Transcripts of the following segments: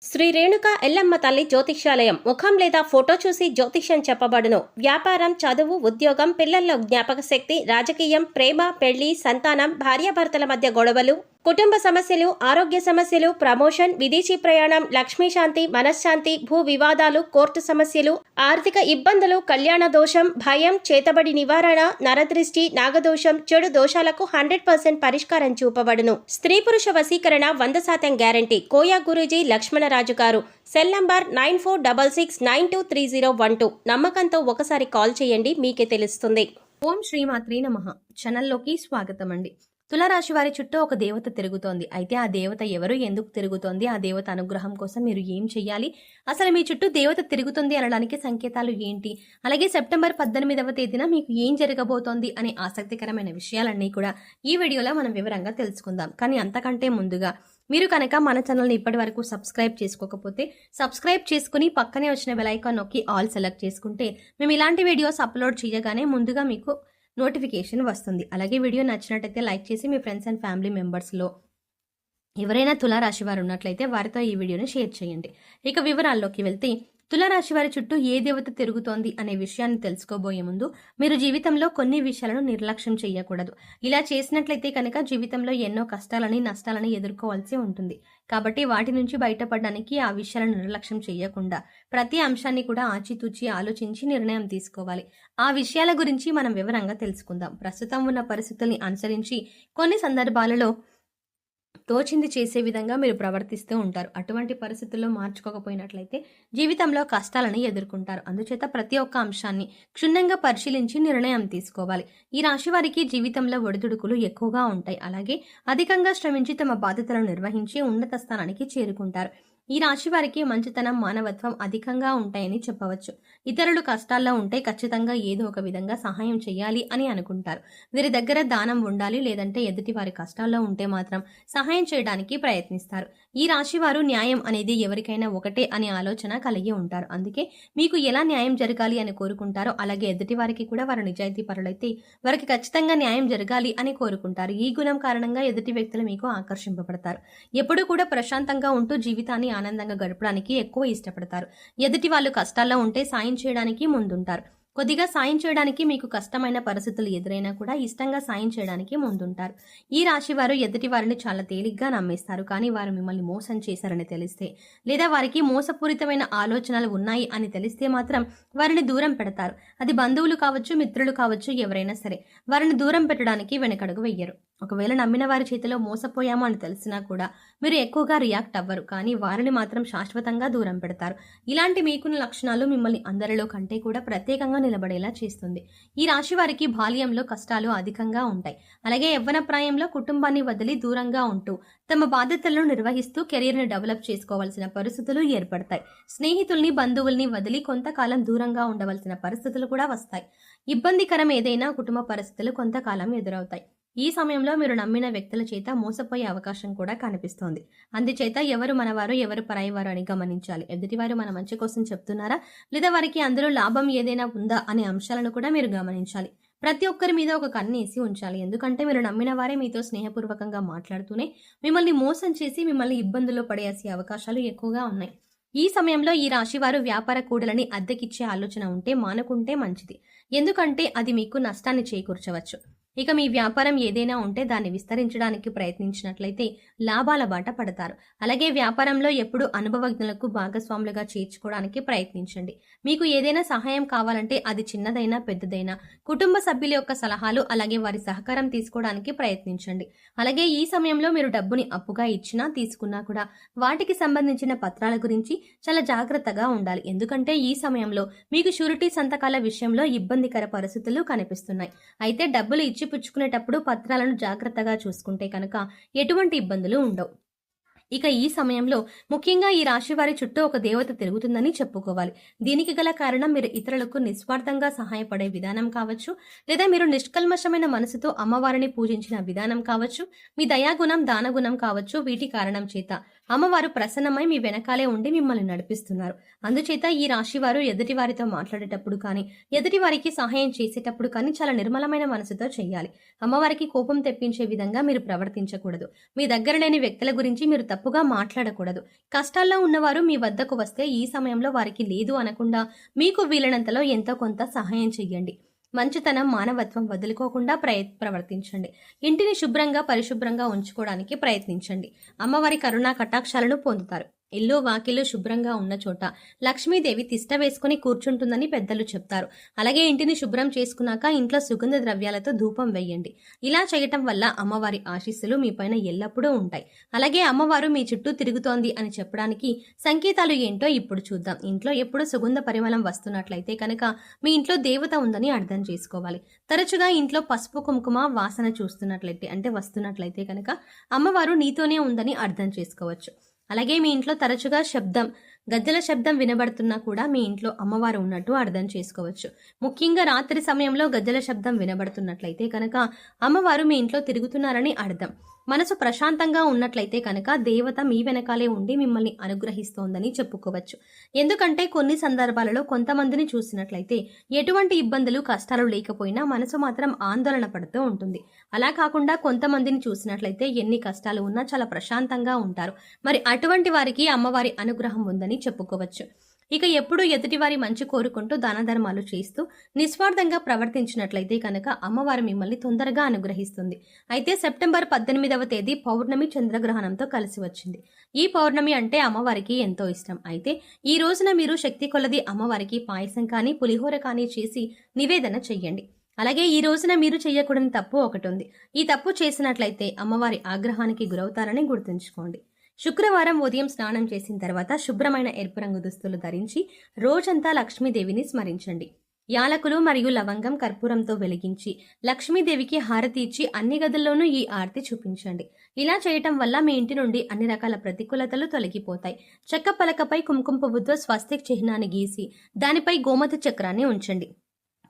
శ్రీ రేణుక ఎల్లమ్మ తల్లి జ్యోతిష్యాలయం ముఖం లేదా ఫోటో చూసి జ్యోతిష్యం చెప్పబడును. వ్యాపారం, చదువు, ఉద్యోగం, పిల్లల్లో జ్ఞాపక శక్తి, రాజకీయం, ప్రేమ, పెళ్లి, సంతానం, భార్యాభర్తల మధ్య గొడవలు, కుటుంబ సమస్యలు, ఆరోగ్య సమస్యలు, ప్రమోషన్, విదేశీ ప్రయాణం, లక్ష్మీ శాంతి, మనశ్శాంతి, భూ వివాదాలు, కోర్టు సమస్యలు, ఆర్థిక ఇబ్బందులు, కళ్యాణ దోషం, భయం, చేతబడి నివారణ, నరదృష్టి, నాగదోషం, చెడు దోషాలకు 100% పరిష్కారం చూపబడును. స్త్రీ పురుష వశీకరణ 100% గ్యారంటీ. కోయా గురూజీ లక్ష్మణరాజు గారు. Cell number 9466923012. నమ్మకంతో ఒకసారి కాల్ చేయండి, మీకే తెలుస్తుంది. ఓం శ్రీమాత్రే నమః. ఛానల్లోకి స్వాగతం అండి. తులారాశి వారి చుట్టూ ఒక దేవత తిరుగుతోంది. అయితే ఆ దేవత ఎవరు, ఎందుకు తిరుగుతోంది, ఆ దేవత అనుగ్రహం కోసం మీరు ఏం చేయాలి, అసలు మీ చుట్టూ దేవత తిరుగుతుంది అనడానికి సంకేతాలు ఏంటి, అలాగే సెప్టెంబర్ 18వ తేదీన మీకు ఏం జరగబోతోంది అనే ఆసక్తికరమైన విషయాలన్నీ కూడా ఈ వీడియోలో మనం వివరంగా తెలుసుకుందాం. కానీ అంతకంటే ముందుగా మీరు కనుక మన ఛానల్ని ఇప్పటి వరకు సబ్స్క్రైబ్ చేసుకోకపోతే సబ్స్క్రైబ్ చేసుకుని పక్కనే వచ్చిన బెల్ ఐకాన్ నొక్కి ఆల్ సెలెక్ట్ చేసుకుంటే మేము ఇలాంటి వీడియోస్ అప్లోడ్ చేయగానే ముందుగా మీకు నోటిఫికేషన్ వస్తుంది. అలాగే వీడియో నచ్చినట్టయితే లైక్ చేసి మీ ఫ్రెండ్స్ అండ్ ఫ్యామిలీ మెంబర్స్లో ఎవరైనా తులారాశి వారు ఉన్నట్లయితే వారితో ఈ వీడియోని షేర్ చేయండి. ఇక వివరాల్లోకి వెళ్తే తులారాశి వారి చుట్టూ ఏ దేవత తిరుగుతోంది అనే విషయాన్ని తెలుసుకోబోయే ముందు మీరు జీవితంలో కొన్ని విషయాలను నిర్లక్ష్యం చేయకూడదు. ఇలా చేసినట్లయితే కనుక జీవితంలో ఎన్నో కష్టాలని, నష్టాలని ఎదుర్కోవాల్సి ఉంటుంది. కాబట్టి వాటి నుంచి బయటపడడానికి ఆ విషయాలను నిర్లక్ష్యం చేయకుండా ప్రతి అంశాన్ని కూడా ఆచితూచి ఆలోచించి నిర్ణయం తీసుకోవాలి. ఆ విషయాల గురించి మనం వివరంగా తెలుసుకుందాం. ప్రస్తుతం ఉన్న పరిస్థితుల్ని అనుసరించి కొన్ని సందర్భాలలో తోచింది చేసే విధంగా మీరు ప్రవర్తిస్తూ ఉంటారు. అటువంటి పరిస్థితుల్లో మార్చుకోకపోయినట్లయితే జీవితంలో కష్టాలను ఎదుర్కొంటారు. అందుచేత ప్రతి ఒక్క అంశాన్ని క్షుణ్ణంగా పరిశీలించి నిర్ణయం తీసుకోవాలి. ఈ రాశి వారికి జీవితంలో ఒడిదుడుకులు ఎక్కువగా ఉంటాయి. అలాగే అధికంగా శ్రమించి తమ బాధ్యతలను నిర్వహించి ఉన్నత స్థానానికి చేరుకుంటారు. ఈ రాశి వారికి మంచితనం, మానవత్వం అధికంగా ఉంటాయని చెప్పవచ్చు. ఇతరులు కష్టాల్లో ఉంటే ఖచ్చితంగా ఏదో ఒక విధంగా సహాయం చేయాలి అని అనుకుంటారు. వీరి దగ్గర దానం ఉండాలి, లేదంటే ఎదుటి వారి కష్టాల్లో ఉంటే మాత్రం సహాయం చేయడానికి ప్రయత్నిస్తారు. ఈ రాశి వారు న్యాయం అనేది ఎవరికైనా ఒకటే అనే ఆలోచన కలిగి ఉంటారు. అందుకే మీకు ఎలా న్యాయం జరగాలి అని కోరుకుంటారో అలాగే ఎదుటి వారికి కూడా వారు నిజాయితీ పరులైతే వారికి ఖచ్చితంగా న్యాయం జరగాలి అని కోరుకుంటారు. ఈ గుణం కారణంగా ఎదుటి వ్యక్తులు మీకు ఆకర్షింపబడతారు. ఎప్పుడూ కూడా ప్రశాంతంగా ఉంటూ జీవితాన్ని ఆనందంగా గడపడానికి ఎక్కువ ఇష్టపడతారు. ఎదుటి వాళ్ళు కష్టాల్లో ఉంటే సాయం చేయడానికి ముందుంటారు. కొద్దిగా సాయం చేయడానికి మీకు కష్టమైన పరిస్థితులు ఎదురైనా కూడా ఇష్టంగా సాయం చేయడానికి ముందుంటారు. ఈ రాశి వారు ఎదుటి వారిని చాలా తేలిగ్గా నమ్మేస్తారు. కానీ వారు మిమ్మల్ని మోసం చేశారని తెలిస్తే, లేదా వారికి మోసపూరితమైన ఆలోచనలు ఉన్నాయి అని తెలిస్తే మాత్రం వారిని దూరం పెడతారు. అది బంధువులు కావచ్చు, మిత్రులు కావచ్చు, ఎవరైనా సరే వారిని దూరం పెట్టడానికి వెనకడుగు వెయ్యరు. ఒకవేళ నమ్మిన వారి చేతిలో మోసపోయాము అని తెలిసినా కూడా మీరు ఎక్కువగా రియాక్ట్ అవ్వరు. కానీ వారిని మాత్రం శాశ్వతంగా దూరం పెడతారు. ఇలాంటి మీకున్న లక్షణాలు మిమ్మల్ని అందరిలో కంటే కూడా ప్రత్యేకంగా నిలబడేలా చేస్తుంది. ఈ రాశి వారికి బాల్యంలో కష్టాలు అధికంగా ఉంటాయి. అలాగే యవ్వన ప్రాయంలో కుటుంబాన్ని వదిలి దూరంగా ఉంటూ తమ బాధ్యతలను నిర్వహిస్తూ కెరీర్ని డెవలప్ చేసుకోవాల్సిన పరిస్థితులు ఏర్పడతాయి. స్నేహితుల్ని, బంధువుల్ని వదిలి కొంతకాలం దూరంగా ఉండవలసిన పరిస్థితులు కూడా వస్తాయి. ఇబ్బందికరం ఏదైనా కుటుంబ పరిస్థితులు కొంతకాలం ఎదురవుతాయి. ఈ సమయంలో మీరు నమ్మిన వ్యక్తుల చేత మోసపోయే అవకాశం కూడా కనిపిస్తోంది. అందుచేత ఎవరు మనవారు, ఎవరు పరాయివారు అని గమనించాలి. ఎదుటివారు మన మంచి కోసం చెప్తున్నారా, లేదా వారికి అందులో లాభం ఏదైనా ఉందా అనే అంశాలను కూడా మీరు గమనించాలి. ప్రతి ఒక్కరి మీద ఒక కన్నేసి ఉంచాలి. ఎందుకంటే మీరు నమ్మిన వారే మీతో స్నేహపూర్వకంగా మాట్లాడుతూనే మిమ్మల్ని మోసం చేసి మిమ్మల్ని ఇబ్బందుల్లో పడేసే అవకాశాలు ఎక్కువగా ఉన్నాయి. ఈ సమయంలో ఈ రాశి వారు వ్యాపార కూడలని అద్దెకిచ్చే ఆలోచన ఉంటే మానుకుంటే మంచిది. ఎందుకంటే అది మీకు నష్టాన్ని చేకూర్చవచ్చు. ఇక మీ వ్యాపారం ఏదైనా ఉంటే దాన్ని విస్తరించడానికి ప్రయత్నించినట్లయితే లాభాల బాట పడతారు. అలాగే వ్యాపారంలో ఎప్పుడు అనుభవజ్ఞులకు భాగస్వాములుగా చేర్చుకోవడానికి ప్రయత్నించండి. మీకు ఏదైనా సహాయం కావాలంటే అది చిన్నదైనా పెద్దదైనా కుటుంబ సభ్యుల యొక్క సలహాలు అలాగే వారి సహకారం తీసుకోవడానికి ప్రయత్నించండి. అలాగే ఈ సమయంలో మీరు డబ్బుని అప్పుగా ఇచ్చినా తీసుకున్నా కూడా వాటికి సంబంధించిన పత్రాల గురించి చాలా జాగ్రత్తగా ఉండాలి. ఎందుకంటే ఈ సమయంలో మీకు షూరిటీ సంతకాల విషయంలో ఇబ్బందికర పరిస్థితులు కనిపిస్తున్నాయి. అయితే డబ్బులు ఇచ్చి పుచ్చుకునేటప్పుడు పత్రాలను జాగ్రత్తగా చూసుకుంటే కనుక ఎటువంటి ఇబ్బందులు ఉండవు. ఇక ఈ సమయంలో ముఖ్యంగా ఈ రాశి వారి చుట్టూ ఒక దేవత తిరుగుతుందని చెప్పుకోవాలి. దీనికి గల కారణం మీరు ఇతరులకు నిస్వార్థంగా సహాయపడే విధానం కావచ్చు, లేదా మీరు నిష్కల్మషమైన మనసుతో అమ్మవారిని పూజించిన విధానం కావచ్చు, మీ దయాగుణం, దానగుణం కావచ్చు. వీటి కారణం చేత అమ్మవారు ప్రసన్నమై మీ వెనకాలే ఉండి మిమ్మల్ని నడిపిస్తున్నారు. అందుచేత ఈ రాశి వారు ఎదుటి వారితో మాట్లాడేటప్పుడు కానీ, ఎదుటి వారికి సహాయం చేసేటప్పుడు కానీ చాలా నిర్మలమైన మనసుతో చేయాలి. అమ్మవారికి కోపం తెప్పించే విధంగా మీరు ప్రవర్తించకూడదు. మీ దగ్గర లేని వ్యక్తుల గురించి మీరు తప్పుగా మాట్లాడకూడదు. కష్టాల్లో ఉన్నవారు మీ వద్దకు వస్తే ఈ సమయంలో వారికి లేదు అనకుండా మీకు వీలైనంతలో ఎంతో కొంత సహాయం చెయ్యండి. మంచితనం, మానవత్వం వదులుకోకుండా ప్రవర్తించండి. ఇంటిని శుభ్రంగా, పరిశుభ్రంగా ఉంచుకోవడానికి ప్రయత్నించండి. అమ్మవారి కరుణా కటాక్షాలను పొందుతారు. ఇల్లు వాకిలు శుభ్రంగా ఉన్న చోట లక్ష్మీదేవి తిష్ట వేసుకుని కూర్చుంటుందని పెద్దలు చెప్తారు. అలాగే ఇంటిని శుభ్రం చేసుకున్నాక ఇంట్లో సుగంధ ద్రవ్యాలతో ధూపం వేయండి. ఇలా చేయటం వల్ల అమ్మవారి ఆశీస్సులు మీపైన ఎల్లప్పుడూ ఉంటాయి. అలాగే అమ్మవారు మీ చుట్టూ తిరుగుతోంది అని చెప్పడానికి సంకేతాలు ఏంటో ఇప్పుడు చూద్దాం. ఇంట్లో ఎప్పుడు సుగంధ పరిమళం వస్తున్నట్లయితే కనుక మీ ఇంట్లో దేవత ఉందని అర్థం చేసుకోవాలి. తరచుగా ఇంట్లో పసుపు కుంకుమ వాసన చూస్తున్నట్లయితే అంటే వస్తున్నట్లయితే కనుక అమ్మవారు నీతోనే ఉందని అర్థం చేసుకోవచ్చు. అలాగే మీ ఇంట్లో తరచుగా గజ్జల శబ్దం వినబడుతున్నా కూడా మీ ఇంట్లో అమ్మవారు ఉన్నట్టు అర్థం చేసుకోవచ్చు. ముఖ్యంగా రాత్రి సమయంలో గజ్జల శబ్దం వినబడుతున్నట్లయితే కనుక అమ్మవారు మీ ఇంట్లో తిరుగుతున్నారని అర్థం. మనసు ప్రశాంతంగా ఉన్నట్లయితే కనుక దేవత మీ వెనకాలే ఉండి మిమ్మల్ని అనుగ్రహిస్తోందని చెప్పుకోవచ్చు. ఎందుకంటే కొన్ని సందర్భాలలో కొంతమందిని చూసినట్లయితే ఎటువంటి ఇబ్బందులు కష్టాలు లేకపోయినా మనసు మాత్రం ఆందోళన పడుతూ ఉంటుంది. అలా కాకుండా కొంతమందిని చూసినట్లయితే ఎన్ని కష్టాలు ఉన్నా చాలా ప్రశాంతంగా ఉంటారు. మరి అటువంటి వారికి అమ్మవారి అనుగ్రహం ఉందని చెప్పుకోవచ్చు. ఇక ఎప్పుడూ ఎదుటివారి మంచి కోరుకుంటూ దాన ధర్మాలు చేస్తూ నిస్వార్థంగా ప్రవర్తించినట్లయితే కనుక అమ్మవారు మిమ్మల్ని తొందరగా అనుగ్రహిస్తుంది. అయితే సెప్టెంబర్ 18వ తేదీ పౌర్ణమి చంద్రగ్రహణంతో కలిసి వచ్చింది. ఈ పౌర్ణమి అంటే అమ్మవారికి ఎంతో ఇష్టం. అయితే ఈ రోజున మీరు శక్తి కొలది అమ్మవారికి పాయసం కానీ పులిహోర కానీ చేసి నివేదన చెయ్యండి. అలాగే ఈ రోజున మీరు చెయ్యకూడని తప్పు ఒకటి ఉంది. ఈ తప్పు చేసినట్లయితే అమ్మవారి ఆగ్రహానికి గురవుతారని గుర్తుంచుకోండి. శుక్రవారం ఉదయం స్నానం చేసిన తర్వాత శుభ్రమైన ఎరుపు రంగు దుస్తులు ధరించి రోజంతా లక్ష్మీదేవిని స్మరించండి. యాలకులు మరియు లవంగం కర్పూరంతో వెలిగించి లక్ష్మీదేవికి హారతి ఇచ్చి అన్ని గదుల్లోనూ ఈ ఆరతి చూపించండి. ఇలా చేయటం వల్ల మీ ఇంటి నుండి అన్ని రకాల ప్రతికూలతలు తొలగిపోతాయి. చెక్క పలకపై కుంకుమ పువ్వుతో స్వస్తిక్ చిహ్నాన్ని గీసి దానిపై గోమతి చక్రాన్ని ఉంచండి.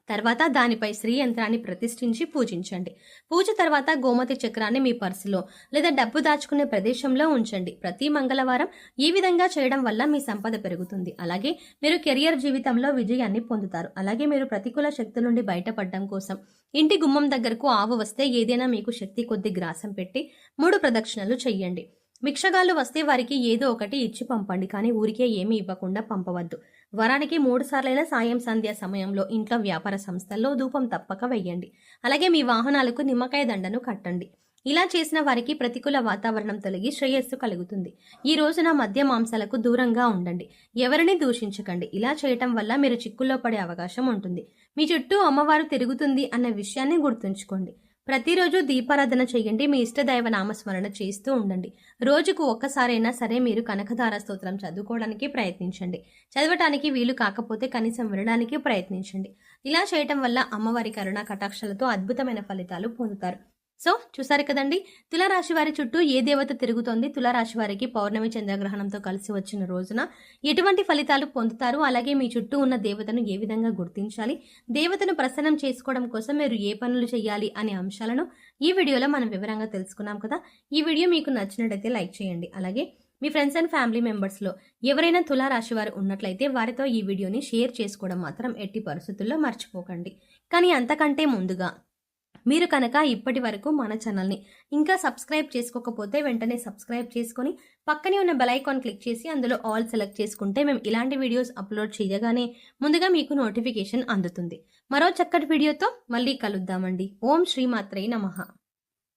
తర్వాత దానిపై శ్రీ యంత్రాన్ని ప్రతిష్ఠించి పూజించండి. పూజ తర్వాత గోమతి చక్రాన్ని మీ పర్సులో లేదా డబ్బు దాచుకునే ప్రదేశంలో ఉంచండి. ప్రతి మంగళవారం ఈ విధంగా చేయడం వల్ల మీ సంపద పెరుగుతుంది. అలాగే మీరు కెరియర్ జీవితంలో విజయాన్ని పొందుతారు. అలాగే మీరు ప్రతికూల శక్తుల నుండి బయటపడడం కోసం ఇంటి గుమ్మం దగ్గరకు ఆవు వస్తే ఏదైనా మీకు శక్తి కొద్ది గ్రాసం పెట్టి 3 ప్రదక్షిణలు చెయ్యండి. భిక్షగాళ్ళు వస్తే వారికి ఏదో ఒకటి ఇచ్చి పంపండి, కానీ ఊరికే ఏమీ ఇవ్వకుండా పంపవద్దు. వారానికి 3 సార్లైన సాయం సంధ్యా సమయంలో ఇంట్లో వ్యాపార సంస్థల్లో ధూపం తప్పక వెయ్యండి. అలాగే మీ వాహనాలకు నిమ్మకాయ దండను కట్టండి. ఇలా చేసిన వారికి ప్రతికూల వాతావరణం తొలగి శ్రేయస్సు కలుగుతుంది. ఈ రోజున మద్య మాంసాలకు దూరంగా ఉండండి. ఎవరిని దూషించకండి. ఇలా చేయటం వల్ల మీరు చిక్కుల్లో పడే అవకాశం ఉంటుంది. మీ చుట్టూ అమ్మవారు తిరుగుతుంది అన్న విషయాన్ని గుర్తుంచుకోండి. ప్రతిరోజు దీపారాధన చేయండి. మీ ఇష్టదైవ నామస్మరణ చేస్తూ ఉండండి. రోజుకు ఒక్కసారైనా సరే మీరు కనకధార స్తోత్రం చదువుకోవడానికి ప్రయత్నించండి. చదవటానికి వీలు కాకపోతే కనీసం వినడానికి ప్రయత్నించండి. ఇలా చేయటం వల్ల అమ్మవారి కరుణా కటాక్షాలతో అద్భుతమైన ఫలితాలు పొందుతారు. సో చూసారు కదండి, తులారాశి వారి చుట్టూ ఏ దేవత తిరుగుతోంది, తులారాశి వారికి పౌర్ణమి చంద్రగ్రహణంతో కలిసి వచ్చిన రోజున ఎటువంటి ఫలితాలు పొందుతారు, అలాగే మీ చుట్టూ ఉన్న దేవతను ఏ విధంగా గుర్తించాలి, దేవతను ప్రసన్నం చేసుకోవడం కోసం మీరు ఏ పనులు చేయాలి అనే అంశాలను ఈ వీడియోలో మనం వివరంగా తెలుసుకున్నాం కదా. ఈ వీడియో మీకు నచ్చినట్లయితే లైక్ చేయండి. అలాగే మీ ఫ్రెండ్స్ అండ్ ఫ్యామిలీ మెంబర్స్లో ఎవరైనా తులారాశి వారు ఉన్నట్లయితే వారితో ఈ వీడియోని షేర్ చేసుకోవడం మాత్రం ఎట్టి పరిస్థితుల్లో మర్చిపోకండి. కానీ అంతకంటే ముందుగా మీరు కనుక ఇప్పటి వరకు మన ఛానల్ని ఇంకా సబ్స్క్రైబ్ చేసుకోకపోతే వెంటనే సబ్స్క్రైబ్ చేసుకొని పక్కనే ఉన్న బెల్ ఐకాన్ క్లిక్ చేసి అందులో ఆల్ సెలెక్ట్ చేసుకుంటే మేము ఇలాంటి వీడియోస్ అప్లోడ్ చేయగానే ముందుగా మీకు నోటిఫికేషన్ అందుతుంది. మరో చక్కటి వీడియోతో మళ్ళీ కలుద్దామండి. ఓం శ్రీమాత్రే నమః.